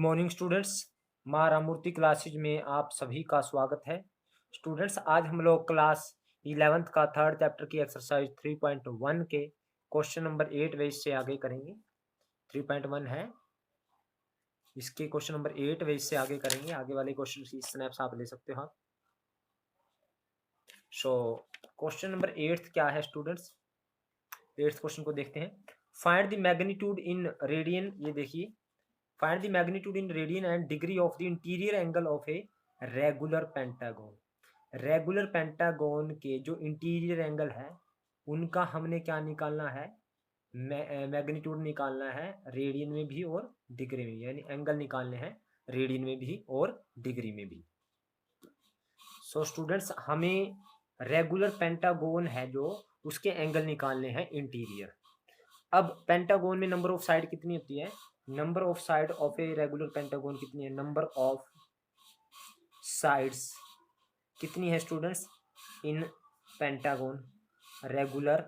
Morning students, माँ राम मूर्ति classes में आप सभी का स्वागत है। स्टूडेंट्स, आज हम लोग क्लास 11th का थर्ड चैप्टर की एक्सरसाइज 3.1 के क्वेश्चन नंबर 8 वे इससे आगे करेंगे। 3.1 है, इसके क्वेश्चन नंबर 8 वे इससे आगे करेंगे। आगे वाले क्वेश्चन की स्नैप्स आप ले सकते हो आप। क्वेश्चन नंबर 8 क्या है स्टूडेंट्स? 8th क्वेश्चन को देखते हैं। Find the magnitude in radian. ये देखिए, find the magnitude in radian and degree of the interior angle of a regular pentagon। Regular pentagon के जो इंटीरियर एंगल है उनका हमने क्या निकालना है? मैग्नीट्यूड निकालना है, रेडियन में भी और डिग्री में, यानी एंगल निकालने हैं रेडियन में भी और डिग्री में भी। सो स्टूडेंट्स, हमें रेगुलर पेंटागन है जो उसके एंगल निकालने हैं इंटीरियर। अब पेंटागन में नंबर ऑफ साइड कितनी होती है? Number of side of a regular pentagon कितनी है? नंबर ऑफ साइड्स कितनी है students in pentagon? Regular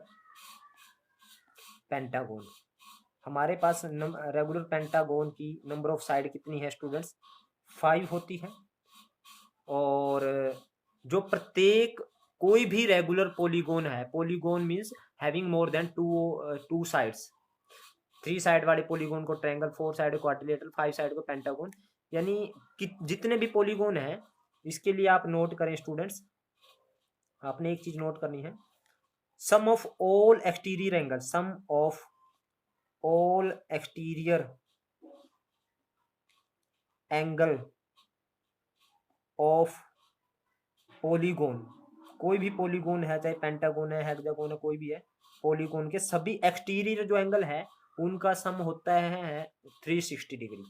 pentagon, हमारे पास रेगुलर पेंटागन की नंबर ऑफ साइड कितनी है स्टूडेंट्स? 5 होती है। और जो प्रत्येक कोई भी रेगुलर पॉलीगोन है, polygon means having more than two sides, 3 side वाले पॉलीगोन को ट्रायंगल, 4 साइड को क्वाड्रिलेटरल, 5 साइड को पेंटागन, यानी कि जितने भी पॉलीगोन है, इसके लिए आप नोट करें स्टूडेंट्स, आपने एक चीज नोट करनी है, sum of all exterior angle, sum of all exterior angle of polygon, कोई भी पॉलीगोन है, चाहे पेंटागन है, हेक्सागोन है, कोई भी है, पॉलीगोन के सभी एक्सटीरियर जो एंगल है उनका सम होता है 360 डिग्री।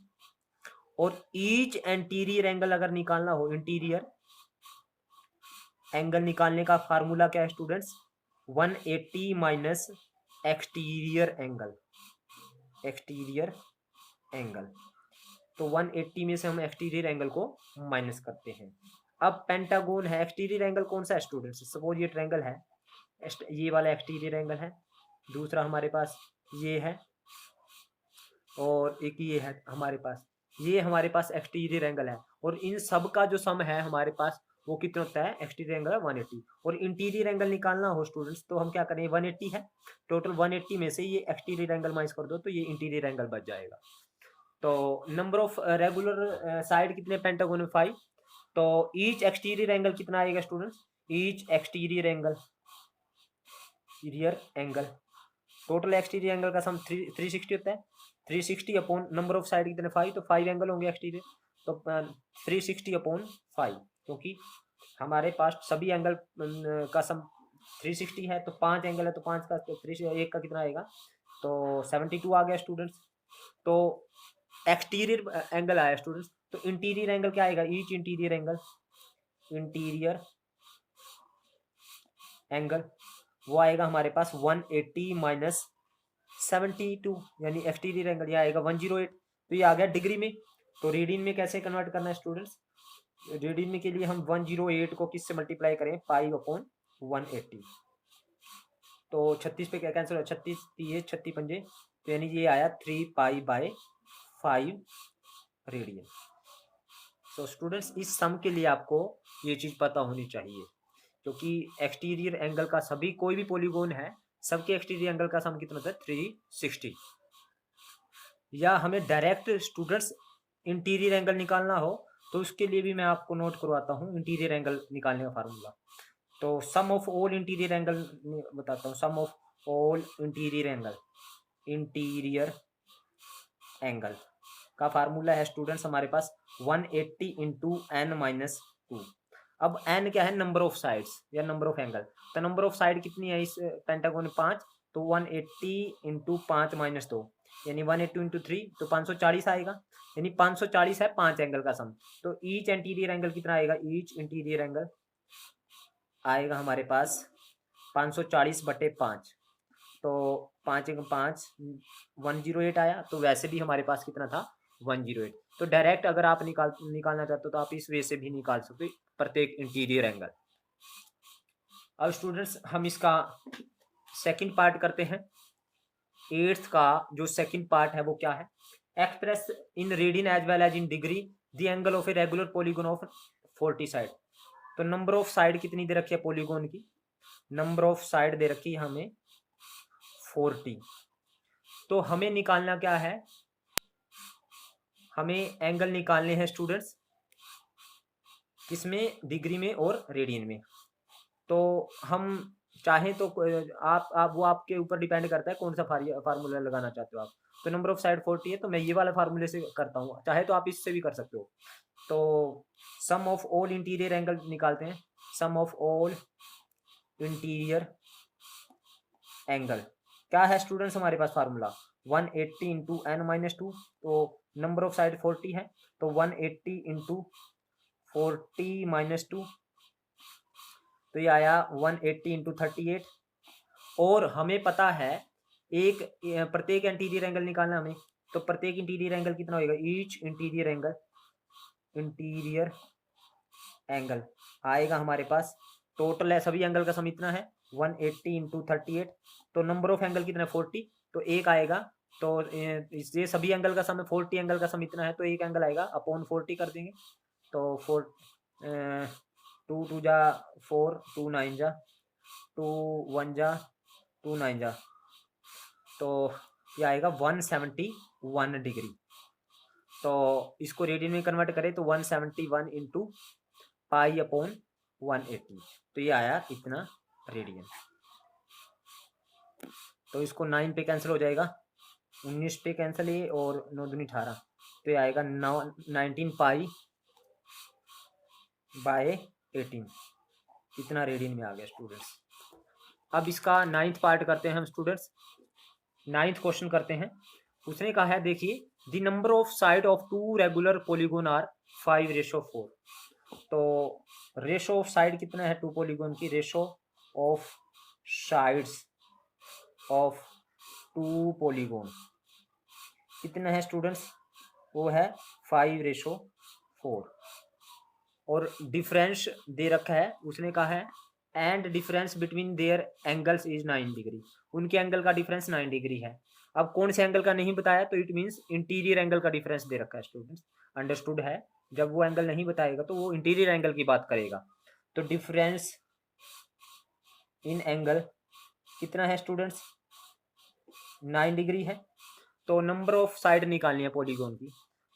और ईच एंटीरियर एंगल अगर निकालना हो, इंटीरियर एंगल निकालने का फार्मूला क्या है students? 180 minus exterior angle, exterior angle. तो 180 में से हम एक्सटीरियर एंगल को माइनस करते हैं। अब पेंटागन है, एक्सटीरियर एंगल कौन सा है स्टूडेंट्स? सपोज ये ट्रायंगल है, ये वाला एक्सटीरियर एंगल है, दूसरा हमारे पास ये है, और एक ये है हमारे पास, ये हमारे पास एक्सटीरियर एंगल है, और इन सब का जो सम है हमारे पास वो कितना होता है? Exterior angle 180। और इंटीरियर एंगल निकालना हो स्टूडेंट्स तो हम क्या करें? 180 है, टोटल 180 में से ये एक्सटीरियर एंगल माइनस कर दो तो ये इंटीरियर एंगल बच जाएगा। तो नंबर ऑफ रेगुलर साइड कितने पेंटागन में? 5। तो ईच एक्सटीरियर एंगल कितना आएगा students? Each exterior angle, total exterior angle का सम 360 होता है। 360 अपॉन नंबर ऑफ साइड कितने? 5, तो 5 एंगल होंगे एक्सटीरियर, तो 360 अपॉन 5, क्योंकि हमारे पास सभी एंगल का सम 360 है, तो 5 एंगल है, तो 5 का, तो 3 1 का कितना आएगा? तो 72 आ गया स्टूडेंट्स। तो एक्सटीरियर एंगल आया स्टूडेंट्स, तो इंटीरियर एंगल क्या आएगा? ईच इंटीरियर एंगल वो आएगा हमारे पास 180 माइनस 72, यानी एक्सटीरियर एंगल ये आएगा 108। तो ये आ गया डिग्री में। तो रेडियन में कैसे कन्वर्ट करना है स्टूडेंट्स? रेडियन में के लिए हम 108 को किससे मल्टीप्लाई करें? 5 अपॉन 180। तो 36 पे क्या कैंसिल हो? 36 3 36 पंजे, तो यानी ये आया 3 पाई बाय 5 रेडियन। तो स्टूडेंट्स, इस सम के लिए आपको ये चीज पता होनी चाहिए, क्योंकि एक्सटीरियर एंगल का सभी कोई भी पॉलीगोन है, सबके एक्सटीरियर एंगल का सम कितना होता है? 360। या हमें डायरेक्ट स्टूडेंट्स इंटीरियर एंगल निकालना हो तो उसके लिए भी मैं आपको नोट करवाता हूँ इंटीरियर एंगल निकालने का फार्मूला। तो सम ऑफ ऑल इंटीरियर एंगल बताता हूँ, सम ऑफ ऑल इंटीरियर एंगल का फार्मूला है स्टूडेंट्स हमारे पास 180 इंटू एन माइनस 2। अब n क्या है? नंबर ऑफ साइड्स या नंबर ऑफ एंगल। तो नंबर ऑफ साइड कितनी है इस पेंटागन में? 5, तो 180 इंटू 5 माइनस 2, यानी 180 इंटू 3, तो 540 आएगा, यानी 540 है 5 एंगल का सम। तो ईच इंटीरियर एंगल कितना आएगा? ईच इंटीरियर एंगल आएगा हमारे पास 540 बटे 5, तो 5 5 108 आया। तो वैसे भी हमारे पास कितना था? 108। तो डायरेक्ट अगर आप निकालना चाहते हो तो आप इस वे से भी निकाल सकते हो प्रत्येक इंटीरियर एंगल। अब स्टूडेंट्स, हम इसका सेकंड पार्ट करते हैं। 8th का जो सेकंड पार्ट है वो क्या है? Express in radian as well as in degree the angle of a regular polygon of 40 side. तो नंबर ऑफ साइड कितनी दे रखी है पॉलीगोन की, नंबर ऑफ साइड दे रखी है हमें 40। तो हमें निकालना क्या है, हमें एंगल निकालने हैं स्टूडेंट्स, किसमें, डिग्री में और रेडियन में। तो हम चाहें तो आप वो आपके ऊपर डिपेंड करता है कौन सा फार्मूला लगाना चाहते हो आप। तो नंबर ऑफ साइड 40 है तो मैं ये वाला फार्मूले से करता हूँ, चाहे तो आप इससे भी कर सकते हो। तो सम ऑफ ऑल इंटीरियर एंगल निकालते हैं, सम ऑफ ऑल इंटीरियर एंगल क्या है स्टूडेंट्स हमारे पास फार्मूला 180 इंटू एन माइनस 2। तो नंबर ऑफ साइड 40 है तो 180 इंटू 40 माइनस 2, तो ये आया 180 इंटू 38। और हमें पता है एक प्रत्येक इंटीरियर एंगल निकालना हमें, तो प्रत्येक इंटीरियर एंगल कितना होगा, ईच इंटीरियर एंगल आएगा हमारे पास, टोटल है सभी एंगल का सम इतना है 180 इंटू 38। तो नंबर ऑफ एंगल कितना है 40, तो एक आएगा। तो ये सभी एंगल का सम है, 40 एंगल का सम इतना है तो एक एंगल आएगा अपॉन 40 कर देंगे। तो 2 2 जा 4, 2 9 जा 2 1 जा 2 9 जा, तो ये आएगा 171 डिग्री। तो इसको रेडियन में कन्वर्ट करें तो 171 इंटू पाई अपॉन 180, तो ये आया इतना रेडियन। तो इसको 9 पे कैंसिल हो जाएगा, 19 पे कैंसिल है और 9 दूनी 18, तो ये आएगा 19 पाई बाय 18, इतना रेडियन में आ गया स्टूडेंट्स। अब इसका 9th पार्ट करते हैं हम स्टूडेंट्स, 9th क्वेश्चन करते हैं। उसने कहा है देखिए the number of side of 2 regular polygon are 5:4। तो रेशो ऑफ साइड कितना है 2 पॉलीगोन की, ratio of sides of 2 polygon कितना है स्टूडेंट्स, वो है 5:4। और डिफरेंस दे रखा है, उसने कहा है and difference between their angles is 9 degree, उनके एंगल का डिफरेंस 9 डिग्री है। अब कौन से एंगल का नहीं बताया, तो इट मीन्स इंटीरियर एंगल का डिफरेंस दे रखा है स्टूडेंट्स, अंडरस्टूड है। जब वो एंगल नहीं बताएगा तो वो इंटीरियर एंगल की बात करेगा। तो डिफरेंस इन एंगल कितना है स्टूडेंट्स, 9 डिग्री है। तो नंबर ऑफ साइड निकालनी है पॉलीगोन की,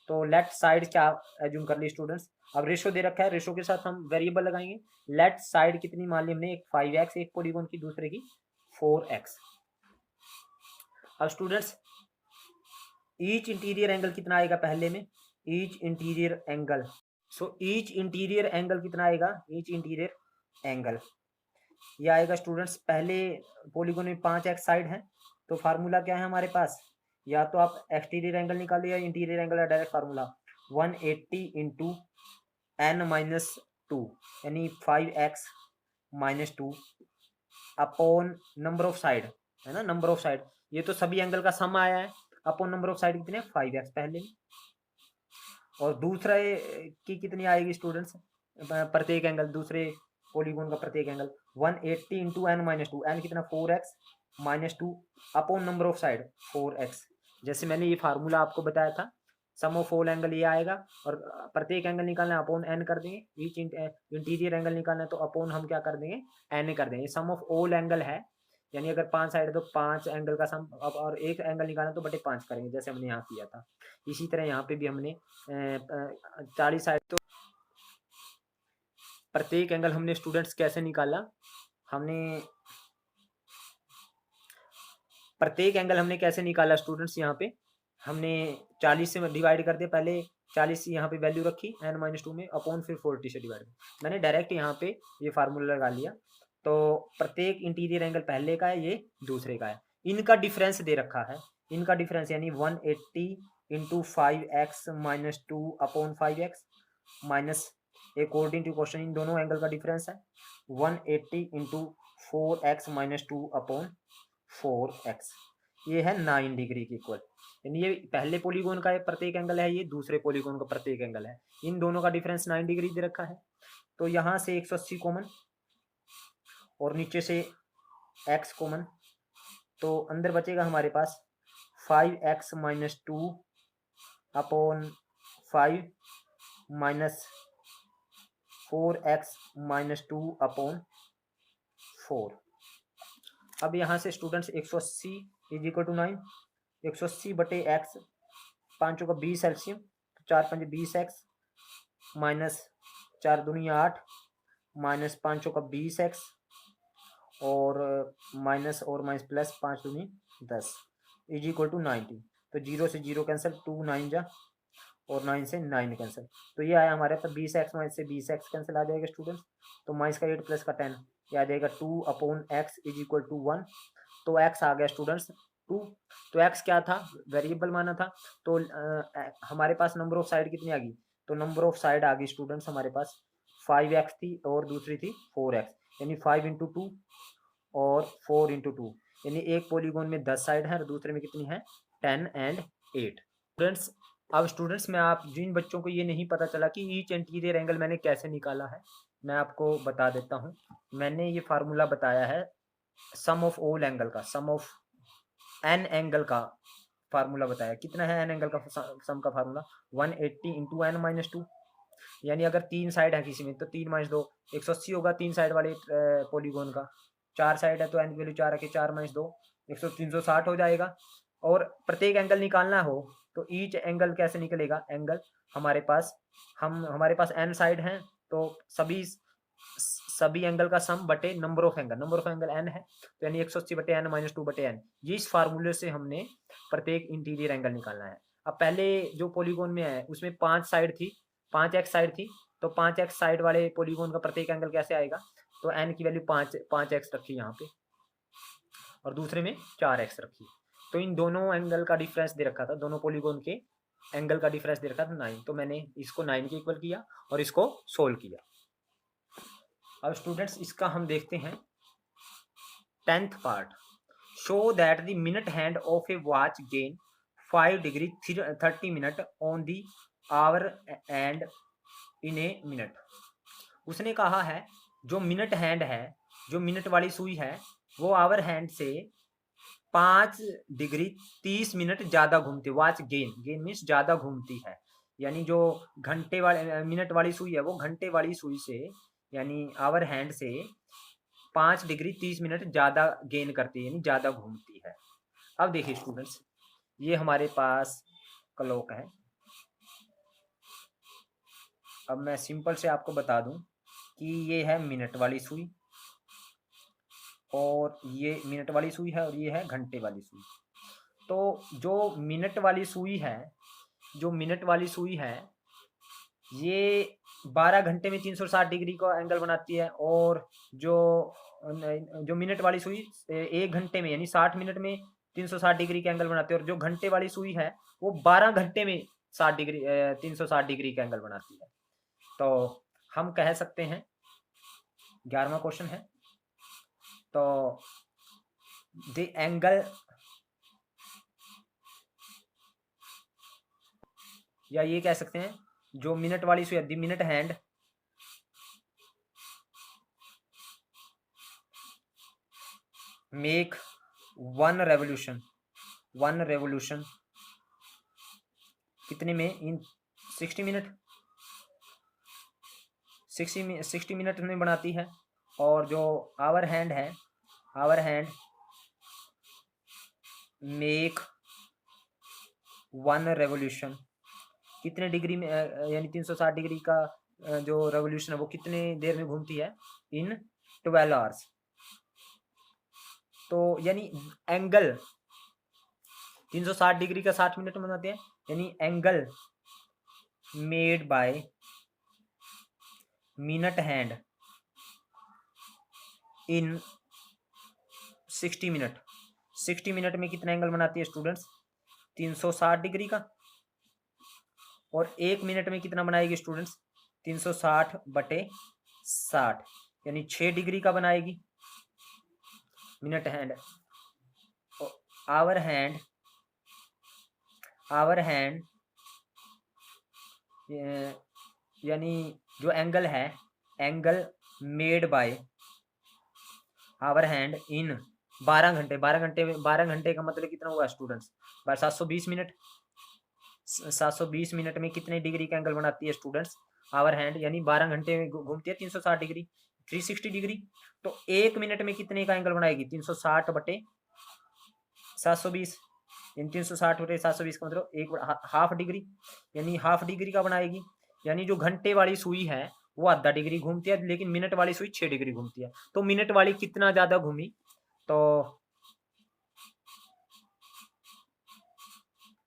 तो लेट साइड क्या एज्यूम कर ली स्टूडेंट्स। अब रेशो दे रखा है, रेशो के साथ हम वेरिएबल लगाएंगे। लेट साइड कितनी मान ली हमने, एक 5x एक पॉलीगोन की, दूसरे की 4x। अब स्टूडेंट्स ईच इंटीरियर एंगल कितना आएगा पहले में, each interior angle, so each interior angle कितना आएगा, ईच इंटीरियर एंगल ये आएगा स्टूडेंट्स, पहले पॉलीगोन में 5x साइड है तो फार्मूला क्या है हमारे पास, या तो आप एक्सटीरियर एंगल निकालिए या इंटीरियर एंगल का direct formula 180 into n minus 2 यानी 5x minus 2 upon number of side है ना, नंबर ऑफ साइड ये तो सभी एंगल का सम आया है, अपॉन नंबर ऑफ साइड कितने 5x पहले। और दूसरा की कितनी आएगी स्टूडेंट्स, प्रत्येक एंगल दूसरे पॉलीगोन का प्रत्येक angle 180 into n minus 2, n कितना 4x minus 2 upon number of side 4x। जैसे मैंने ये फार्मूला आपको बताया था, सम ऑफ ऑल एंगल ये आएगा और प्रत्येक एंगल निकालना है अपॉन एन कर देंगे, ईच इंटीरियर एंगल निकालना है तो अपॉन हम क्या कर देंगे एन कर देंगे। सम ऑफ ऑल एंगल है यानी अगर 5 साइड है तो 5 एंगल का सम, अब और एक एंगल निकालना तो बटे 5 करेंगे जैसे हमने यहाँ किया था। इसी तरह यहाँ पे भी हमने 40 साइड, तो प्रत्येक एंगल हमने स्टूडेंट्स कैसे निकाला, हमने प्रत्येक एंगल हमने कैसे निकाला स्टूडेंट्स, यहाँ पे हमने 40 से डिवाइड कर दिया, पहले 40 यहाँ पे वैल्यू रखी n माइनस 2 में अपॉन फिर 40 से डिवाइड, मैंने डायरेक्ट यहाँ पे ये फार्मूला लगा लिया। तो प्रत्येक इंटीरियर एंगल पहले का है, ये दूसरे का है, इनका डिफरेंस दे रखा है, इनका डिफरेंस यानी 180 into 5x minus 2 upon 5x minus according to question इन दोनों एंगल का डिफरेंस है 180 into 4x minus 2 upon 4x, ये है 9 डिग्री के इक्वल। यानी ये पहले पॉलीगोन का प्रत्येक एंगल है, ये दूसरे पॉलीगोन का प्रत्येक एंगल है, इन दोनों का डिफरेंस 9 डिग्री दे रखा है। तो यहाँ से 180 कॉमन और नीचे से x कॉमन, तो अंदर बचेगा हमारे पास 5x minus 2 upon 5 minus 4x minus 2 upon 4। अब यहाँ से स्टूडेंट्स 180 इज इक्वल टू 9, 180 बटे एक्स, 5 का 20 एलसीएम, 4 5 20x माइनस 4 दूनी 8 माइनस 5 का 20x और माइनस प्लस 5 दूनी 10 इज इक्वल टू 90। तो 0 से 0 कैंसिल, 2 9 जा और 9 से 9 कैंसिल। तो ये आया हमारे पास 20x माइनस से 20x कैंसिल आ जाएगा स्टूडेंट्स। तो माइनस का 8 प्लस का 10, ये आ जाएगा 2 upon x is equal to 1। तो x आ गया स्टूडेंट्स 2। तो x क्या था, वेरिएबल माना था। तो हमारे पास नंबर ऑफ साइड कितनी आ गई, तो नंबर ऑफ साइड आ गई स्टूडेंट्स हमारे पास 5x थी और दूसरी थी 4x, यानी 5 इंटू 2 और 4 इंटू 2, यानी एक पॉलीगॉन में 10 साइड है और दूसरे में कितनी है 10 एंड 8। स्टूडेंट्स अब स्टूडेंट्स में आप जिन बच्चों को ये नहीं पता चला कि ईच इंटीरियर एंगल मैंने कैसे निकाला है, मैं आपको बता देता हूँ। मैंने ये फार्मूला बताया है सम ऑफ ऑल एंगल का, सम ऑफ एन एंगल का फार्मूला बताया। कितना है एन एंगल का सम का फार्मूला, 180 इंटू एन माइनस 2, यानी अगर 3 साइड है किसी में तो 3 माइनस 2 180 होगा 3 साइड वाले पॉलीगॉन का। 4 साइड है तो एन की वैल्यू 4 रखे, 4 माइनस 2 360 हो जाएगा। और प्रत्येक एंगल निकालना हो तो ईच एंगल कैसे निकलेगा, एंगल हमारे पास एन साइड हैं तो सभी एंगल का सम बटे नंबर ऑफ एंगल एन है, तो यानी 180 बटे एन माइनस 2 बटे एन। ये इस फार्मूले से हमने प्रत्येक इंटीरियर एंगल निकालना है। अब पहले जो पॉलीगॉन में है उसमें 5 साइड थी, 5x साइड थी, तो 5x साइड वाले पॉलीगॉन का प्रत्येक एंगल कैसे आएगा, तो n की वैल्यू 5x रखी यहाँ पे और दूसरे में 4x रखी। तो इन दोनों एंगल का डिफरेंस दे रखा था, दोनों पॉलीगॉन के एंगल का डिफरेंस दे रखा था 9, तो मैंने इसको 9 के इक्वल किया और इसको सोल्व किया। अब स्टूडेंट्स इसका हम देखते हैं 10th part. Show that the minute hand of A watch gain 5 degree 30 minute on the our and in a minute. उसने कहा है जो मिनट हैंड है, जो मिनट वाली सुई है, वो आवर हैंड से 5 डिग्री 30 मिनट ज्यादा घूमती है। वॉच गेन मीन्स ज्यादा घूमती है, यानी जो घंटे वाले मिनट वाली सुई है वो घंटे वाली सुई से यानी आवर हैंड से 5 डिग्री 30 मिनट ज्यादा गेन करती है, यानी ज्यादा घूमती है। अब देखिए स्टूडेंट्स, ये हमारे पास क्लॉक है। अब मैं सिंपल से आपको बता दूं कि ये है मिनट वाली सुई और ये मिनट वाली सुई है और ये है घंटे वाली सुई। तो जो मिनट वाली सुई है ये 12 घंटे में 360 डिग्री का एंगल बनाती है, और जो मिनट वाली सुई 1 घंटे में यानी 60 मिनट में 360 डिग्री का एंगल बनाती है, और जो घंटे वाली सुई है वो 12 घंटे में 360 डिग्री का एंगल बनाती है। तो हम कह सकते हैं 11वां क्वेश्चन है, तो द एंगल, या ये कह सकते हैं जो मिनट वाली सुई, the minute hand make one revolution कितने में, इन 60 मिनट में बनाती है। और जो hour hand make one revolution कितने डिग्री में, यानी 360 डिग्री का जो रेवोल्यूशन है वो कितने देर में घूमती है, इन 12 आवर्स। तो यानी एंगल 360 डिग्री का 60 मिनट में बनाते हैं, यानी angle made by minute hand in 60 minute, 60 minute में कितना एंगल बनाती है स्टूडेंट्स, 360 डिग्री का। और 1 मिनट में कितना बनाएगी स्टूडेंट्स, 360 बटे 60, यानी 6 डिग्री का बनाएगी मिनट हैंड। आवर हैंड यानी जो एंगल है, angle made by hour hand in 12 घंटे का मतलब कितना हुआ स्टूडेंट्स, 720 मिनट। 720 मिनट में कितने डिग्री का एंगल बनाती है स्टूडेंट्स आवर हैंड, यानी 12 घंटे में घूमती है 360 डिग्री, 360 डिग्री। तो 1 मिनट में कितने का एंगल बनाएगी, 360 बटे 720, इन 360 बटे 720 का मतलब एक हाफ डिग्री, यानी हाफ डिग्री का बनाएगी। यानी जो घंटे वाली सुई है वो आधा डिग्री घूमती है, लेकिन मिनट वाली सुई 6 डिग्री घूमती है। तो मिनट वाली कितना ज्यादा घूमी, तो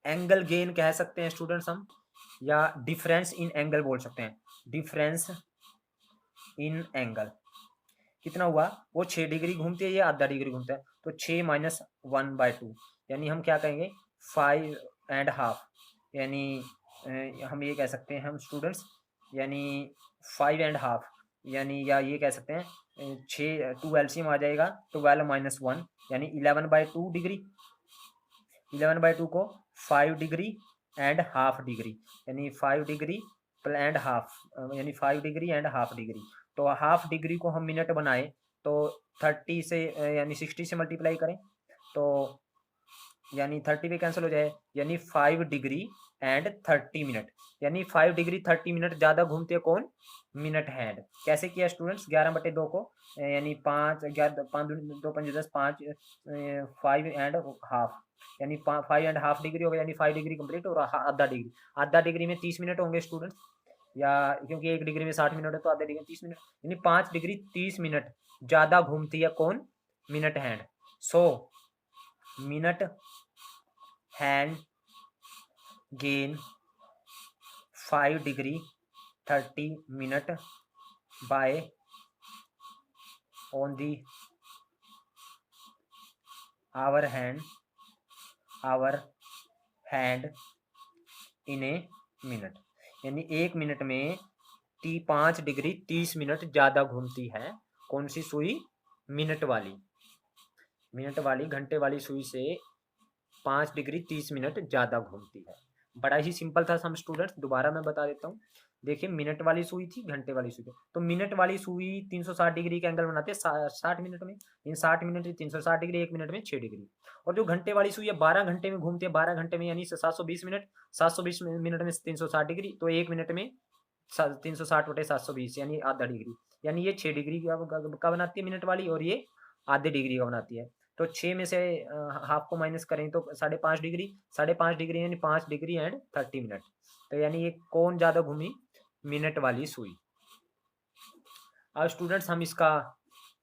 एंगल गेन कह सकते हैं स्टूडेंट्स हम, या डिफरेंस इन एंगल बोल सकते हैं। डिफरेंस इन एंगल कितना हुआ, वो 6 डिग्री घूमती है, ये आधा डिग्री घूमता है, तो 6 माइनस 1/2, यानी हम क्या कहेंगे 5.5, यानी हम ये कह सकते हैं हम स्टूडेंट्स, यानी 5.5, यानी या ये कह सकते हैं 6 2 एलसीएम आ जाएगा, 12 माइनस 1 यानी 11/2 डिग्री, 11/2 को 5 डिग्री एंड हाफ डिग्री, यानी 5 डिग्री एंड हाफ, यानी 5 डिग्री एंड हाफ डिग्री। तो हाफ डिग्री को हम मिनट बनाए तो 30 से यानी 60 से मल्टीप्लाई करें तो यानी 30 पे कैंसिल हो जाए, यानी 5 डिग्री एंड 30 मिनट, यानी 5 डिग्री 30 मिनट ज़्यादा घूमते हैं कौन, मिनट हैंड। कैसे किया स्टूडेंट्स, 11/2 को यानी 5 11 5 2 5 10 5 5 एंड हाफ, यानी 5.5 डिग्री हो गया, यानी 5 डिग्री कंप्लीट, और आधा डिग्री में 30 मिनट होंगे स्टूडेंट्स, या क्योंकि 1 डिग्री में 60 मिनट है तो आधा डिग्री में 30 मिनट, यानी 5 डिग्री 30 मिनट ज़्यादा घूमती है कौन, minute hand. So minute hand gain 5 degree 30 minute by on the hour hand in a minute, यानी 1 मिनट में 5 डिग्री 30 मिनट ज़्यादा घूमती है कौन सी सुई, मिनट वाली घंटे वाली सुई से 5 डिग्री 30 मिनट ज़्यादा घूमती है। बड़ा ही सिंपल था हम स्टूडेंट्स, दोबारा मैं बता देता हूँ। देखिए मिनट वाली सुई थी, घंटे वाली सुई थी, तो मिनट वाली सुई 360 डिग्री का एंगल बनाते हैं 60 मिनट में, इन 60 मिनट 360 डिग्री, 1 मिनट में 6 डिग्री। और जो घंटे वाली सुई है 12 घंटे में घूमती है, 12 घंटे में यानी 720 मिनट, 720 मिनट में 360 डिग्री, तो 1 मिनट में 360 बटे 720 यानी आधा डिग्री, यानी ये 6 डिग्री का बनाती है मिनट वाली, और ये आधे डिग्री का बनाती है। तो 6 में से हाफ को माइनस करें तो 5.5 डिग्री, 5.5 डिग्री यानी 5 डिग्री एंड 30 मिनट, तो यानी ये कौन ज़्यादा घूमी, मिनट वाली सुई। अब स्टूडेंट्स हम इसका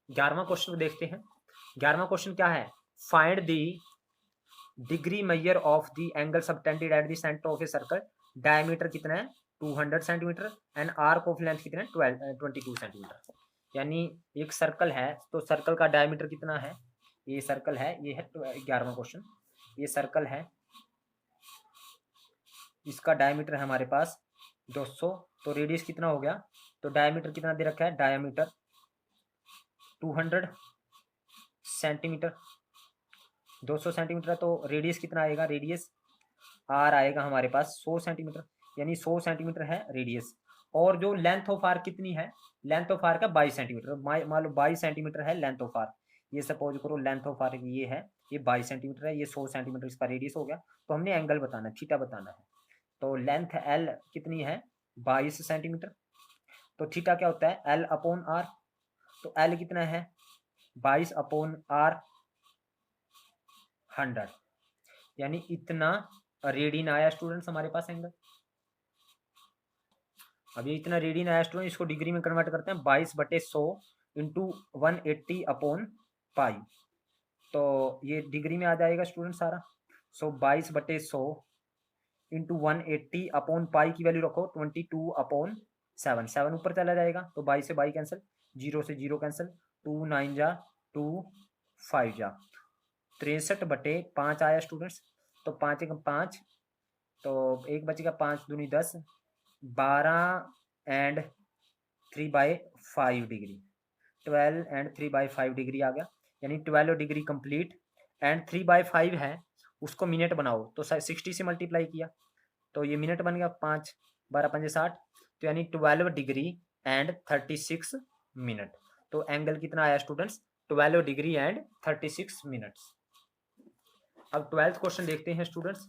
11वां क्वेश्चन देखते हैं। 11वां क्वेश्चन क्या है, find the degree measure of the angle subtended at the centre of a circle, diameter कितना है 200 centimetre and arc of length कितना है 22 सेंटीमीटर। यानी एक सर्कल है तो सर्कल का डायमीटर कितना है, ये सर्कल है, ये है 11वां क्वेश्चन, ये सर्कल है, इसका डायमीटर है हमारे पास 200, तो रेडियस कितना हो गया, तो डायमीटर कितना दे रखा है, डायमीटर 200 सेंटीमीटर, 200 सेंटीमीटर है, तो रेडियस कितना आएगा, रेडियस आर आएगा हमारे पास 100 सेंटीमीटर, यानी 100 सेंटीमीटर है रेडियस। और जो लेंथ ऑफ आर कितनी है, लेंथ ऑफ आर का 22 सेंटीमीटर, मान लो 22 सेंटीमीटर है लेंथ ऑफ आर, ये सपोज करो लेंथ ऑफ आर ये है, ये 22 सेंटीमीटर है, ये 100 सेंटीमीटर इसका रेडियस हो गया। तो हमने एंगल बताना है, थीटा बताना है, तो लेंथ एल कितनी है 22 सेंटीमीटर, तो थीटा क्या होता है एल अपॉन आर, तो एल कितना है 22 अपॉन आर 100, यानी इतना रेडियन आया स्टूडेंट्स हमारे पास एंगल। अब ये इतना रेडियन आया स्टूडेंट, इसको डिग्री में कन्वर्ट करते हैं 22/100 इंटू 180 अपॉन पाई, तो ये डिग्री में आ जाएगा स्टूडेंट सारा। सो 22/100 इंटू 180 अपॉन पाई की वैल्यू रखो 22/7, 7 ऊपर चला जाएगा तो 22 से 22 कैंसिल, 0 से 0 कैंसिल, 2 9 जा 2 5 जा 63/5 आया स्टूडेंट्स, तो 5 1 5, तो एक बचेगा 5 दूनी 10, 12 एंड 3/5 डिग्री, 12 एंड 3/5 डिग्री आ गया, यानी 12 डिग्री कंप्लीट एंड 3/5 है उसको मिनट बनाओ, तो 60 से मल्टीप्लाई किया तो ये मिनट बन गया, 5 12 5 60, तो यानी 12 डिग्री एंड 36 मिनट। तो एंगल कितना आया स्टूडेंट्स 12 डिग्री एंड 36 मिनट्स। अब 12th क्वेश्चन देखते हैं students.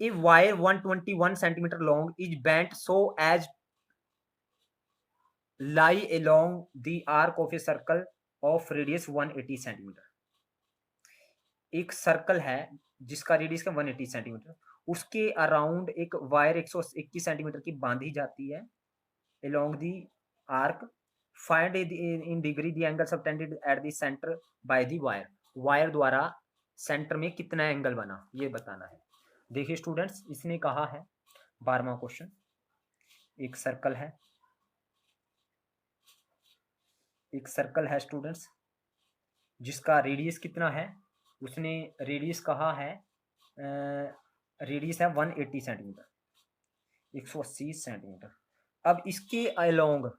A wire 121 centimetre long is bent so as lie along the arc of a circle of radius 180 centimetre. एक सर्कल है जिसका रेडियस का 180 सेंटीमीटर, उसके अराउंड एक वायर 121 सेंटीमीटर की बांधी जाती है along the arc, find in degree the angle subtended at the center by the wire। Wire द्वारा सेंटर में कितना एंगल बना ये बताना है। देखिए स्टूडेंट्स, इसने कहा है 12वां क्वेश्चन, एक सर्कल है, एक सर्कल है स्टूडेंट्स जिसका रेडियस कितना है, उसने रेडियस कहा है, रेडियस है 180 सेंटीमीटर, 180 सेंटीमीटर। अब इसके अलोंग,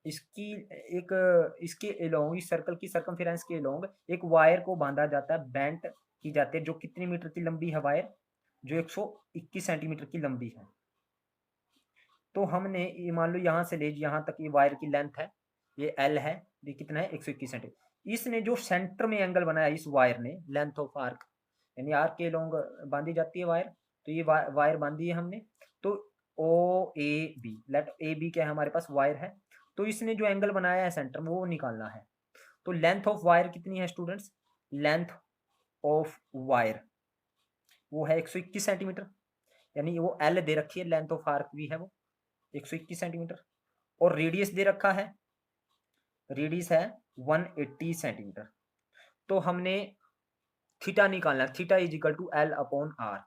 इसकी एक इसके अलोंग, इस सर्कल की सर्कमफेरेंस के अलोंग एक वायर को बांधा जाता है, बेंट की जाती है, जो कितने मीटर की लंबी है वायर, जो 121 सेंटीमीटर की लंबी है। तो हमने ये मान लो यहाँ से ले यहाँ तक ये वायर की लेंथ है, ये एल है, ये कितना है 121 सेंटीमीटर। इसने जो सेंटर में एंगल बनाया इस वायर ने, लेंथ ऑफ आर्क, यानी आर्क के अलोंग बांधी जाती है वायर, तो ये वायर बांधी है हमने, तो O A B, let A B क्या है हमारे पास वायर है, तो इसने जो एंगल बनाया है सेंटर में वो निकालना है। तो लेंथ ऑफ वायर कितनी है स्टूडेंट्स, लेंथ ऑफ वायर वो है 121 सेंटीमीटर, यानी वो एल दे रखी है, लेंथ ऑफ आर्क भी है वो 121 सेंटीमीटर, और रेडियस दे रखा है, रेडियस है 180 सेंटीमीटर। तो हमने थीटा निकालना, theta is equal to L upon R.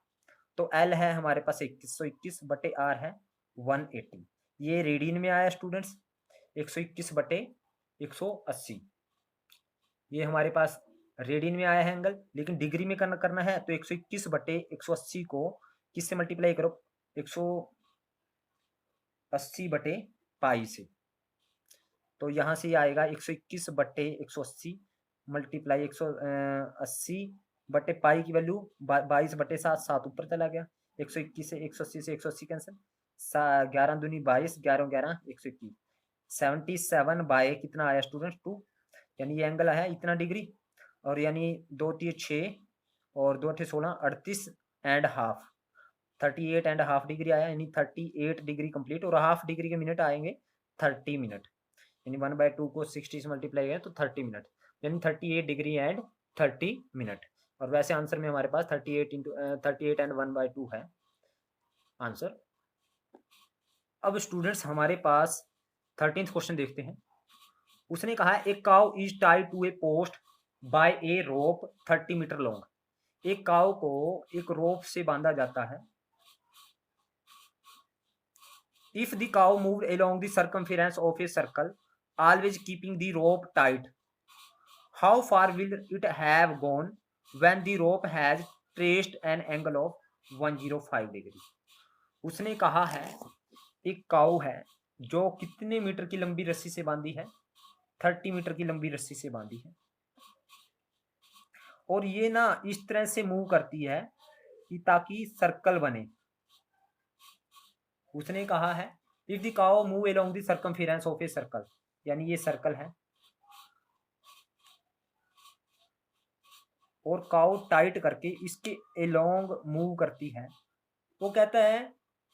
तो एल है हमारे पास 121 बटे आर है 180। ये रेडियन में आया स्टूडेंट्स 121 बटे 180, ये हमारे पास रेडियन में आया है एंगल, लेकिन डिग्री में करना है तो 121 बटे 180 को किससे मल्टीप्लाई करो, 180 बटे पाई से, तो यहाँ से आएगा 121 बटे 180 मल्टीप्लाई 180 बटे पाई की वैल्यू 22 बटे 7, 7 ऊपर चला गया, 121 से 180 से 180 कैंसिल, 11 दूनी 22, 11 11 121, 77 बाय कितना आया स्टूडेंट 2, यानी ये एंगल आया इतना डिग्री, और यानी 2 3 6 और 2 8 16 38 and half, 38 and half degree आया, यानी 38 डिग्री कंप्लीट, और हाफ डिग्री के मिनट आएंगे 30 मिनट, यानी 1/2 को 60 से मल्टीप्लाई करें तो 30 मिनट, यानी 38 डिग्री एंड 30 मिनट। और वैसे आंसर में हमारे पास 38 एंड 1/2 है आंसर। अब स्टूडेंट्स हमारे पास 13th क्वेश्चन देखते हैं। उसने कहा है एक cow is tied to a post by a rope 30 metre long. एक काउ को एक रोप से बांधा जाता है। If the cow moved along the circumference of a circle always keeping the rope tight, how far will it have gone when the rope has traced an angle of 105 degree। उसने कहा है एक काऊ है जो कितने मीटर की लंबी रस्सी से बांधी है, 30 मीटर की लंबी रस्सी से बांधी है, और ये ना इस तरह से मूव करती है कि ताकि सर्कल बने। उसने कहा है if the cow move along the circumference of a circle, यानी ये सर्कल है और काउ टाइट करके इसके अलोंग मूव करती है। वो कहता है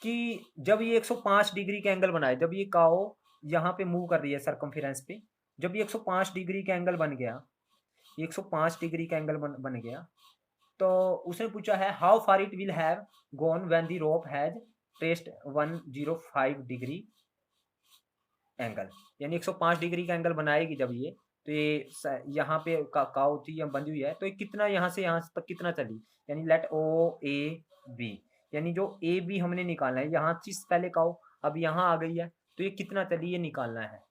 कि जब ये 105 डिग्री का एंगल बनाए, जब ये काउ यहाँ पे मूव कर रही है सर्कमफेरेंस पे, जब ये 105 डिग्री का एंगल बन गया, 105 डिग्री का एंगल बन गया, तो उसने पूछा है how far it will have gone when the rope has traced 105 degree angle, यानी 105 डिग्री का एंगल बनाएगी जब ये, तो ये यहाँ पे काउ थी या बंधी हुई है, तो ये कितना यहाँ से यहाँ तक कितना चली, यानी लेट ओ ए बी, यानी जो ए बी हमने निकालना है, यहाँ चीज पहले काउ अब यहाँ आ गई है, तो ये कितना चली ये निकालना है।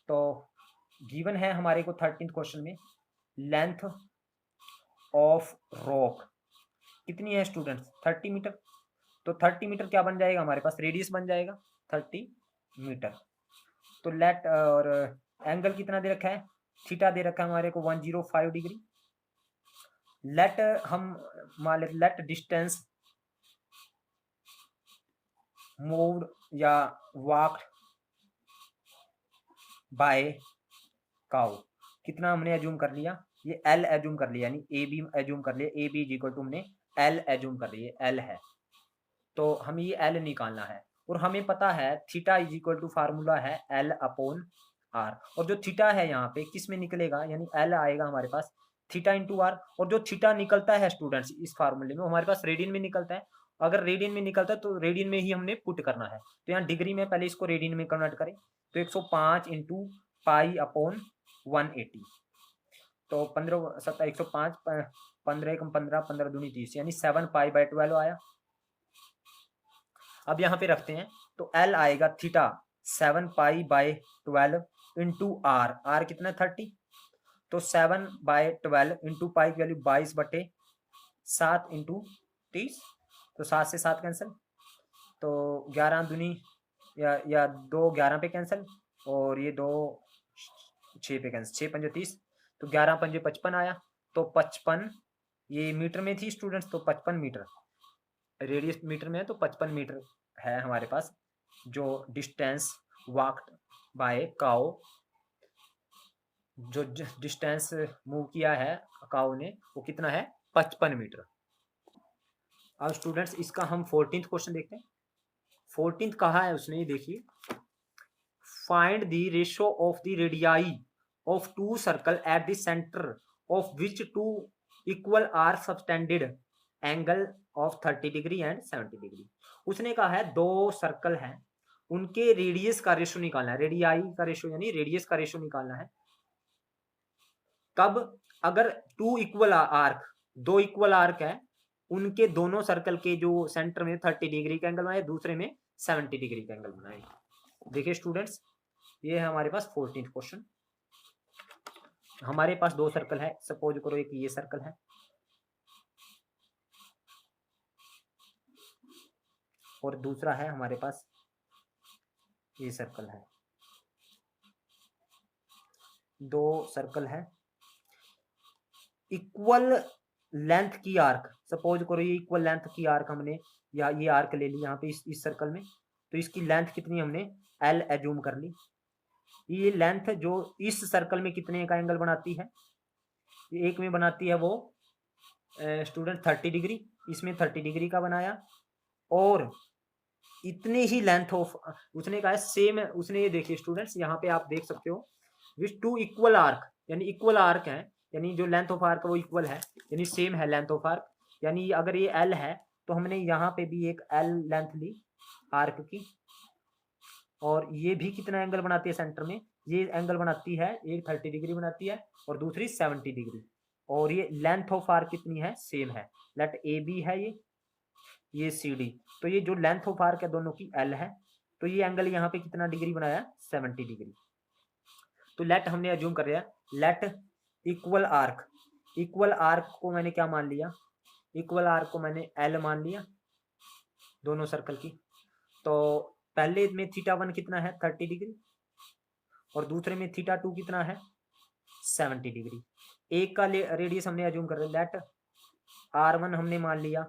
तो गिवन है हमारे को 13th क्वेश्चन में लेंथ ऑफ रोप कितनी है स्टूडेंट्स, 30 मीटर। तो 30 मीटर क्या बन जाएगा हमारे पास, रेडियस बन जाएगा 30 मीटर। तो लेट और एंगल कितना दे रखा है, थीटा दे रखा है हमारे को 105 डिग्री। लेट हम मान लेते लेट डिस्टेंस मूव्ड या वॉक्ड बाय काउ, कितना हमने अज्यूम कर लिया ये एल एज्यूम कर लिया, यानी ए बी एज्यूम कर लिया, A B is equal to हमने एल एज्यूम कर लिया, एल है, तो हमें ये एल निकालना है। और हमें पता है theta is equal to formula है एल अपॉन आर, और जो थीटा है यहाँ पे किस में निकलेगा, यानी एल आएगा हमारे पास थीटा इंटू आर, और जो थीटा निकलता है स्टूडेंट्स इस फार्मूले में हमारे पास रेडियन में निकलता है। अगर रेडियन में निकलता है तो रेडियन में ही हमने पुट करना है, तो यहाँ डिग्री में पहले इसको रेडियन में कन्वर्ट करें, तो 105 इंटू पाई अपॉन 180, तो 15 7 105 15 एकम 15 15 दूनी 30, यानी 7 पाई बाई 12 आया। अब यहाँ पे रखते हैं, तो एल आएगा theta 7 pi by 12 into R, R कितना 30, तो 7 बाई 12 इंटू पाई की वैल्यू 22/7 इंटू 30, तो 7 से 7 कैंसिल, तो 11 दूनी या 2 11 पे कैंसिल, और ये 2 6 पे कैंसिल, 6 पंजे 30, तो 11 पंजे 55 आया, तो 55, ये मीटर में थी स्टूडेंट्स, तो 55 मीटर, रेडियस मीटर में है तो 55 मीटर है हमारे पास जो डिस्टेंस वॉक्ड बाय काउ, जो डिस्टेंस मूव किया है काउ ने वो कितना है 55 मीटर। अब स्टूडेंट्स इसका हम 14th क्वेश्चन देखते हैं। 14th कहा है उसने, ये देखिए, find the ratio of the radii of two circle at the centre of which two equal are subtended angle of 30 degree and 70 degree. उसने कहा है दो सर्कल हैं, उनके रेडियस का रेशियो निकालना है, रेडियाई का रेशियो यानी रेडियस का रेशियो निकालना है। कब, अगर टू इक्वल आर्क, दो इक्वल आर्क है, उनके दोनों सर्कल के जो सेंटर में 30 डिग्री का एंगल बनाए, दूसरे में 70 डिग्री का एंगल बनाए। देखिए स्टूडेंट्स, ये है हमारे पास 14th क्वेश्चन। हमारे पास दो सर्कल है, सपोज करो एक ये सर्कल है और दूसरा है हमारे पास ये सर्कल है, दो सर्कल है इक्वल लेंथ की आर्क, सपोज करो ये इक्वल लेंथ की आर्क हमने, या ये आर्क ले ली यहाँ पे इस सर्कल में, तो इसकी लेंथ कितनी हमने एल एज्यूम कर ली। ये लेंथ जो इस सर्कल में कितने का एंगल बनाती है, एक में बनाती है वो स्टूडेंट 30 डिग्री, इसमें 30 डिग्री का बनाया, और इतनी ही लेंथ ऑफ, उसने कहा है सेम, उसने ये देखिए स्टूडेंट्स यहाँ पे आप देख सकते हो विच टू इक्वल आर्क, यानी इक्वल आर्क है, यानी जो लेंथ ऑफ आर्क वो इक्वल है, यानी सेम है लेंथ ऑफ आर्क, यानी अगर ये एल है तो हमने यहाँ पे भी एक एल लेंथ ली आर्क की, और ये भी कितना एंगल बनाती है सेंटर में, ये एंगल बनाती है एक 30 डिग्री बनाती है और दूसरी 70 डिग्री, और ये लेंथ ऑफ आर्क कितनी है सेम है, लेट ए बी है ये सी डी, तो ये जो लेंथ ऑफ आर्क है दोनों की एल है, तो ये एंगल यहाँ पे कितना डिग्री बनाया 70 डिग्री। तो लेट हमने अज्यूम कर लिया, let equal arc, equal arc को मैंने क्या मान लिया, इक्वल आर्क को मैंने एल मान लिया दोनों सर्कल की। तो पहले में थीटा 1 कितना है 30 डिग्री, और दूसरे में थीटा 2 कितना है 70 डिग्री। एक का रेडियस हमने अज्यूम कर लिया, लेट R1 हमने मान लिया,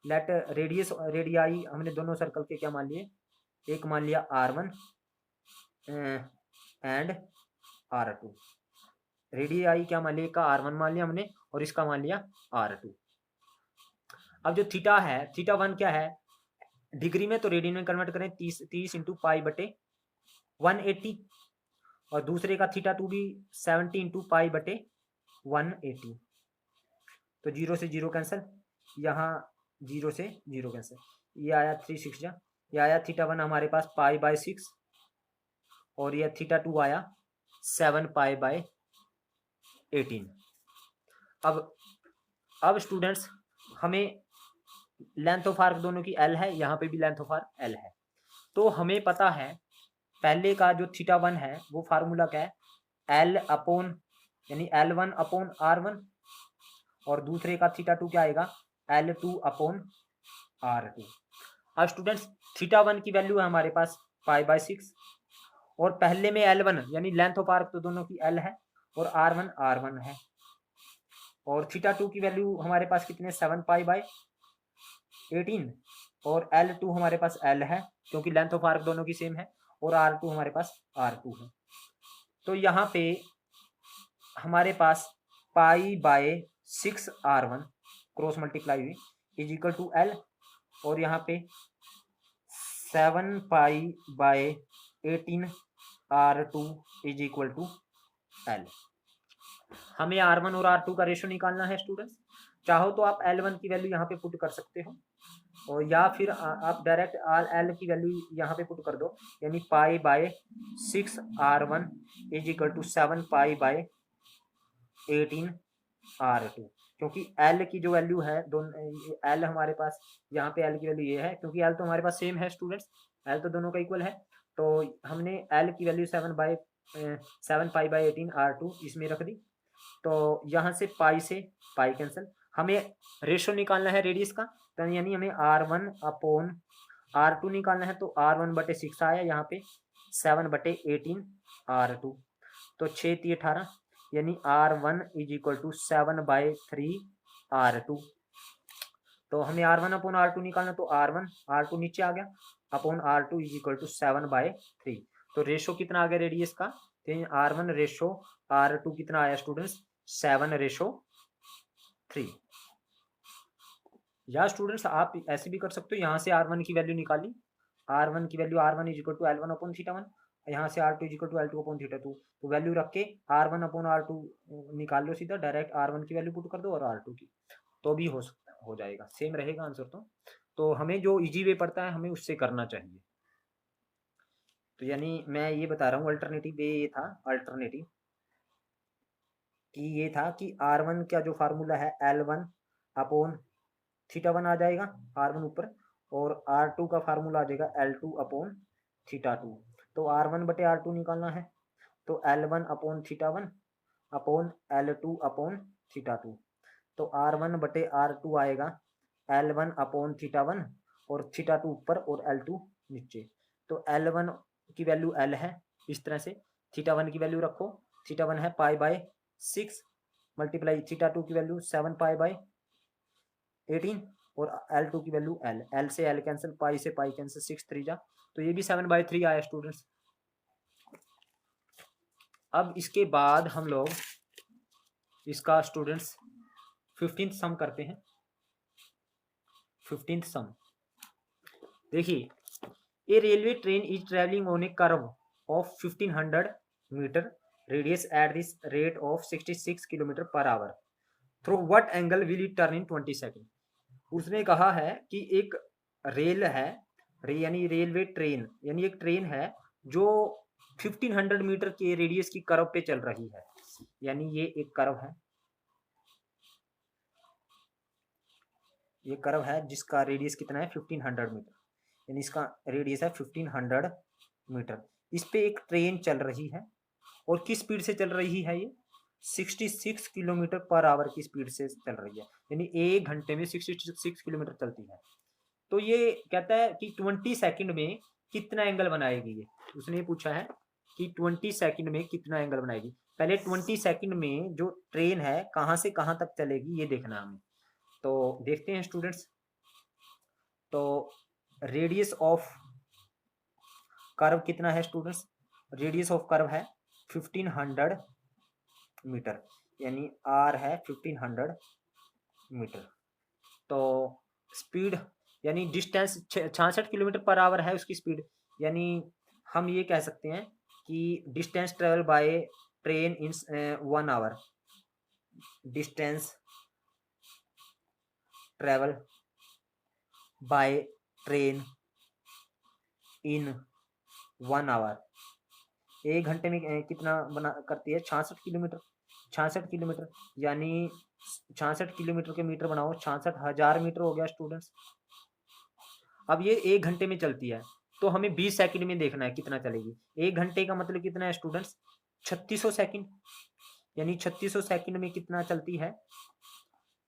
लेट रेडियस रेडियाई हमने दोनों सर्कल के क्या मान लिए, एक मान लिया R1 एंड R2, रेडियाई क्या मान लिया, का R1 मान लिया हमने और इसका मान लिया R2। अब जो थीटा है, थीटा 1 क्या है डिग्री में, तो रेडियन में कन्वर्ट करें 30 इंटू पाई बटे 180, और दूसरे का थीटा 2 भी 70 इंटू पाई बटे 180, तो 0 से 0 कैंसिल, यहाँ 0 से 0 कैंसिल, ये आया 3 6 जा, ये आया थीटा 1 हमारे पास पाई बाय 6, और यह थीटा 2 आया 7 पाई बाय 18। अब स्टूडेंट्स हमें लेंथ ऑफ आर्क दोनों की एल है, यहाँ पे भी लेंथ ऑफ आर्क एल है, तो हमें पता है पहले का जो थीटा 1 है वो फार्मूला क्या है एल अपॉन, यानी L1 अपॉन R1, और दूसरे का थीटा 2 क्या आएगा L2 अपॉन R2। अब स्टूडेंट्स थीटा 1 की वैल्यू है हमारे पास पाई बाय 6, और पहले में L1 यानी लेंथ ऑफ आर्क तो दोनों की L है, और R1 है, और थीटा 2 की वैल्यू हमारे पास कितने 7 पाई बाय 18, और L2 हमारे पास L है क्योंकि लेंथ ऑफ आर्क दोनों की सेम है, और R2 हमारे पास R2 है। तो यहाँ पे हमारे पास pi by 6R1 cross multiply हुई इज इक्वल टू L, और यहाँ पे 7 pi by 18R2 is equal to L। हमें R1 और R2 का रेशो निकालना है स्टूडेंट्स। चाहो तो आप L1 की वैल्यू यहाँ पे पुट कर सकते हो, और या फिर आप डायरेक्ट L की वैल्यू यहाँ पे पुट कर दो, यानी pi by 6R1 is equal to 7 pi by 18R2, क्योंकि L की जो वैल्यू है दोनों, L हमारे पास यहाँ पे L की वैल्यू ये है, क्योंकि L तो हमारे पास सेम है स्टूडेंट्स, L तो दोनों का इक्वल है, तो हमने L की वैल्यू 7 पाई बाय 18R2 इसमें रख दी। तो यहाँ से पाई कैंसिल, हमें रेशो निकालना है रेडियस का, तो यानी हमें R1 अपॉन R2 निकालना है, तो R1 बटे 6 आया, यहाँ पे 7 बटे 18R2, तो 6 3 18, यानी R1 is equal to 7 bye 3R2। तो हमें R1 अपॉन R2 निकालना, तो R1 नीचे आ गया, upon R2 is equal to 7 by 3। तो रेशो कितना आ गया रेडियस का, तो R1 रेशो R2 कितना आया स्टूडेंट्स, 7:3। या स्टूडेंट्स आप ऐसे भी कर सकते हो, यहाँ से R1 की वैल्यू निकाली, R1 की value R1 is equal to L1 upon θ1, यहाँ से R2 is equal to L2 upon θ2, तो वैल्यू रख के R1 अपॉन R2 निकाल लो सीधा, डायरेक्ट R1 की वैल्यू पुट कर दो और R2 की, तो भी हो जाएगा, सेम रहेगा आंसर। तो हमें जो इजी वे पड़ता है हमें उससे करना चाहिए। तो यानी मैं ये बता रहा हूँ अल्टरनेटिव वे ये था, अल्टरनेटिव कि ये था कि R1 का जो फार्मूला है L1 अपॉन θ1 आ जाएगा, R1 ऊपर, और R2 का फार्मूला आ जाएगा L2 अपॉन θ2। तो R1 बटे R2 निकालना है, तो L1 upon θ1 upon L2 upon θ2, तो R1 बटे R2 आएगा L1 अपॉन θ1 और θ2 ऊपर और L2 नीचे। तो L1 की वैल्यू L है, इस तरह से θ1 की वैल्यू रखो, θ1 है पाई बाय 6 मल्टीप्लाई θ2 की वैल्यू 7 पाई बाय 18 और L2 की वैल्यू L से L कैंसिल, पाई से पाई कैंसिल, 6 3 जा, तो ये भी 7/3 आया स्टूडेंट्स। अब इसके बाद हम लोग इसका स्टूडेंट्स 15th सम करते हैं। 15th सम देखिए, a railway train is travelling on a curve of 1500 metre radius at this rate of 66 kilometre per hour, through what angle will it turn in 20 second. उसने कहा है कि एक रेल है, यानी रेलवे ट्रेन, यानी एक ट्रेन है जो 1500 मीटर के रेडियस की कर्व पे चल रही है, यानी ये एक कर्व है, ये कर्व है जिसका रेडियस कितना है 1500 मीटर, यानी इसका रेडियस है 1500 मीटर। इस पे एक ट्रेन चल रही है, और किस स्पीड से चल रही है ये, 66 किलोमीटर पर आवर की स्पीड से चल रही है, यानी 1 घंटे में 66 किलोमीटर चलती है। तो ये कहता है कि 20 सेकंड में कितना एंगल बनाएगी ये, उसने पूछा है कि 20 सेकंड में कितना एंगल बनाएगी। पहले 20 सेकंड में जो ट्रेन है कहाँ से कहाँ तक चलेगी ये देखना हमें। तो देखते हैं स्टूडेंट्स, तो रेडियस ऑफ कर्व कितना है स्टूडेंट्स, रेडियस ऑफ कर्व है 1500 मीटर, यानी R है 1500 मीटर। तो स्पीड यानी डिस्टेंस 66 किलोमीटर पर आवर है उसकी स्पीड, यानी हम ये कह सकते हैं कि distance travel by train in 1 hour, distance travel by train in 1 hour, 1 घंटे में कितना बना करती है 66 किलोमीटर, 66 किलोमीटर, यानी 66 किलोमीटर के मीटर बनाओ, 66,000 मीटर हो गया स्टूडेंट्स। अब ये 1 घंटे में चलती है, तो हमें 20 सेकंड में देखना है कितना चलेगी। 1 घंटे का मतलब कितना है स्टूडेंट्स 3600 सेकंड, यानी 3600 सेकंड में कितना चलती है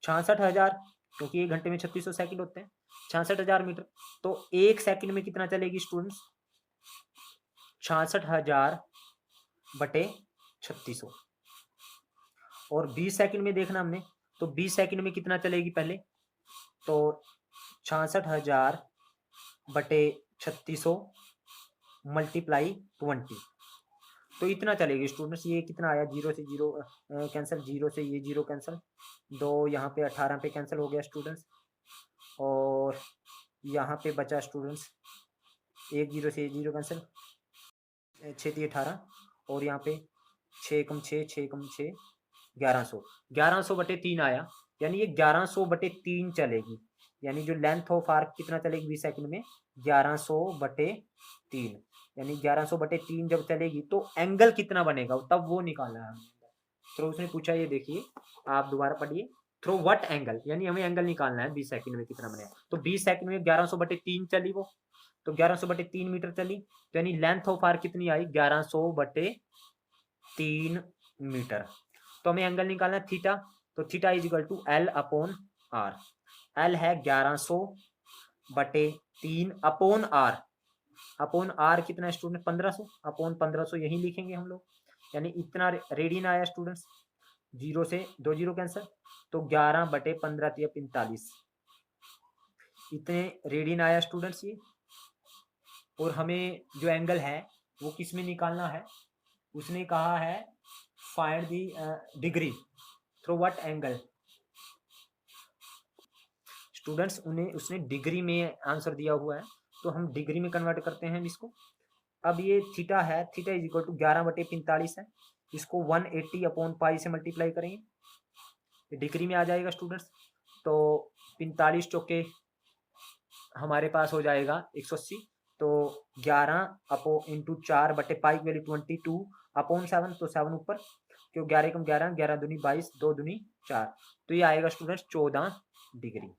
66,000, क्योंकि 1 घंटे में 3600 सेकंड होते हैं, 66,000 मीटर। तो 1 सेकंड में कितना चलेगी स्टूडेंट्स 66,000 बटे 3600, और 20 सेकंड में देखना हमने, तो 20 सेकंड में कितना चलेगी पहले, तो 66,000 बटे 3600 मल्टीप्लाई 20, तो इतना चलेगी स्टूडेंट्स। ये कितना आया, 0 से 0 कैंसिल, 0 से ये 0 कैंसिल, 2 यहाँ पे 18 पे कैंसिल हो गया स्टूडेंट्स, और यहाँ पे बचा स्टूडेंट्स 1 0 से 0 कैंसिल, 6 3 18, और यहाँ पे 6 कम 6 6 कम 6 1100, 1100/3 आया, यानी ये 1100/3 चलेगी। यानी जो लेंथ ऑफ आर्क कितना चलेगी 20 सेकंड में, 1100/3, यानी 1100/3 जब चलेगी तो एंगल कितना बनेगा तब वो निकालना है हमें। तो उसने पूछा, ये देखिए आप दोबारा पढ़िए, थ्रू व्हाट एंगल, यानी हमें एंगल निकालना है 20 सेकंड में कितना बनेगा। तो 20 सेकंड में 1100/3 चली वो, तो 1100/3 मीटर चली, तो यानी लेंथ ऑफ आर्क कितनी आई 1100/3 मीटर। तो हमें एंगल निकालना है थीटा, तो theta is equal to L/R। L है 1100/3 अपॉन R, अपॉन R कितना स्टूडेंट 1500, अपॉन 1500 यही लिखेंगे हम लोग, यानी इतना रेडियन आया स्टूडेंट्स, 0 से 2 0 कैंसिल, तो 11/15 45 इतने रेडियन आया स्टूडेंट्स ये। और हमें जो एंगल है वो किस में निकालना है, उसने कहा है find the degree through what angle. Students उसने डिग्री में आंसर दिया हुआ है, तो हम डिग्री में कन्वर्ट करते हैं इसको। अब ये थीटा है, थीटा इज इक्वल टू 11/45 है, इसको 180/पाई से मल्टीप्लाई करेंगे, डिग्री में आ जाएगा स्टूडेंट्स। तो 45 चौके हमारे पास हो जाएगा 180, तो 11 इंटू 4/पाई की वैल्यू 22/7, तो 7 ऊपर, क्यों 11 कम 11, 11 दूनी 22, 2 दूनी 4, तो ये आएगा स्टूडेंट्स 14 डिग्री।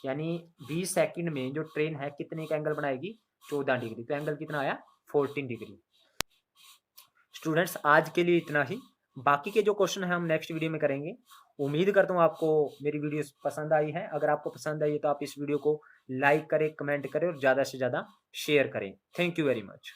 यानी 20 सेकंड में जो ट्रेन है कितने का एंगल बनाएगी 14 डिग्री, तो एंगल कितना आया 14 डिग्री। स्टूडेंट्स आज के लिए इतना ही, बाकी के जो क्वेश्चन है हम नेक्स्ट वीडियो में करेंगे। उम्मीद करता हूँ आपको मेरी वीडियो पसंद आई है। अगर आपको पसंद आई है तो आप इस वीडियो को लाइक करें, कमेंट करें और ज़्यादा से ज़्यादा शेयर करें। Thank you very much.